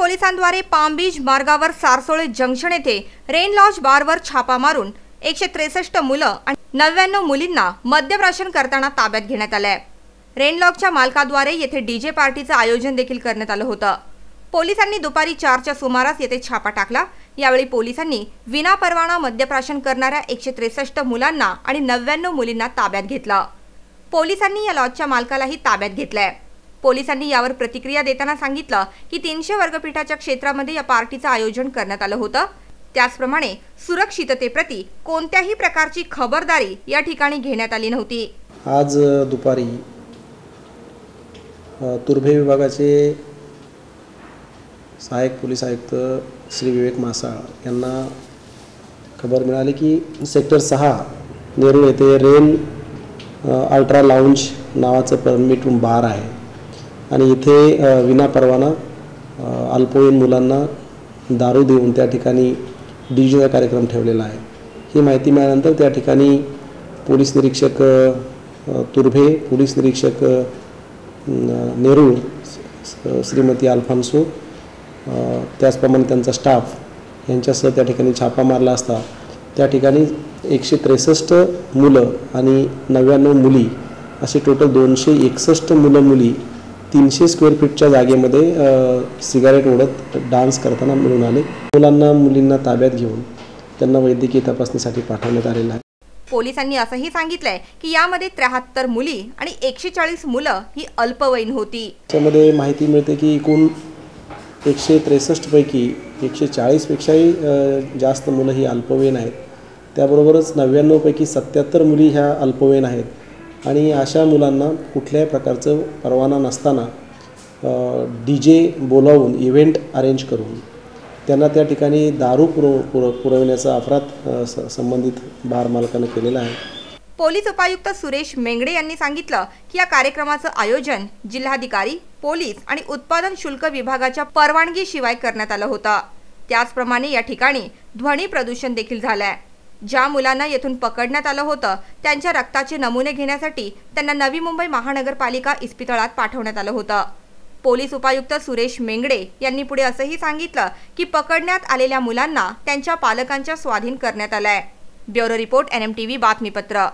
पोलिसांद्वारे palm beach मार्गावर Sarsole junction येथे rain lodge बारवर छापा मारून 163 मुलं आणि 99 मुलींना मद्यप्राशन करताना ताब्यात घेण्यात आलंय। रेन लॉजच्या मालकाद्वारे येथे डीजे पार्टीचं आयोजन देखील करण्यात आलं होतं। पोलिसांनी दुपारी 4च्या सुमारास येथे छापा टाकला। यावेळी पोलिसांनी विनापरवाना मद्यप्राशन करणाऱ्या 163 मुलांना आणि 99 मुलींना ताब्यात घेतलं। पोलिसांनी या लॉजच्या मालकालाही ताब्यात घेतलंय। पोलिसांनी यावर प्रतिक्रिया देताना सांगितलं की 300 वर्गफीटाच्या क्षेत्रामध्ये या पार्टीचं आयोजन करण्यात आलं होतं। त्याचप्रमाणे सुरक्षिततेप्रती कोणत्याही प्रकारची खबरदारी या ठिकाणी घेण्यात आली नव्हती। आज दुपारी तुर्भे विभागाचे सहाय्यक पोलीस आयुक्त श्री विवेक मासाळ यांना खबर मिळाली की सेक्टर 6 नेरूळ येथे रेन अल्ट्रा लाउंज नावाचं परमिट बार आहे आणि इथे विनापरवाना अल्पवयीन मुलांना दारू देऊन त्या ठिकाणी डीजेचा कार्यक्रम ठेवलेला आहे। ही माहिती मिळाल्यानंतर त्या ठिकाणी पोलीस निरीक्षक तुर्भे, पोलीस निरीक्षक नेरूळ श्रीमती अल्फान्सो, त्याचप्रमाणे त्यांचा स्टाफ यांच्यासह त्या ठिकाणी छापा मारला असता त्या ठिकाणी 163 मुलं आणि 99 मुली असे टोटल 261 मुलं मुली 300 स्क्वेअर फीटच्या जागेमध्ये सिगारेट ओढत डान्स करताना मिळून आले। मुलांना मुलींना ताब्यात घेऊन त्यांना वैद्यकीय तपासणीसाठी पाठवण्यात आलेलं आहे। पोलिसांनी असंही सांगितलंय की यामध्ये 73 मुली आणि 140 मुलं ही अल्पवयीन होती। त्यामध्ये माहिती मिळते की एकूण 163 पैकी 140 पेक्षाही जास्त मुलं ही अल्पवयीन आहेत। त्याबरोबरच 99 पैकी 77 मुली ह्या अल्पवयीन आहेत आणि अशा मुलांना कुठल्याही प्रकारचं परवाना नसताना डीजे बोलावून इव्हेंट अरेंज करून त्यांना त्या ठिकाणी दारू पुरवण्याचा अपराध संबंधित बार मालकानं केलेला आहे। पोलीस उपायुक्त सुरेश मेंगडे यांनी सांगितलं की या कार्यक्रमाचं आयोजन जिल्हाधिकारी, पोलीस आणि उत्पादन शुल्क विभागाच्या परवानगीशिवाय करण्यात आलं होतं। त्याचप्रमाणे या ठिकाणी ध्वनी प्रदूषण देखील झालंय। ज्या मुलांना येथून पकडण्यात आलं होतं त्यांच्या रक्ताचे नमुने घेण्यासाठी त्यांना नवी मुंबई महानगरपालिका इस्पितळात पाठवण्यात आलं होतं। पोलीस उपायुक्त सुरेश मेंगडे यांनी पुढे असंही सांगितलं की पकडण्यात आलेल्या मुलांना त्यांच्या पालकांच्या स्वाधीन करण्यात आलंय। ब्युरो रिपोर्ट NMTV बातमीपत्र।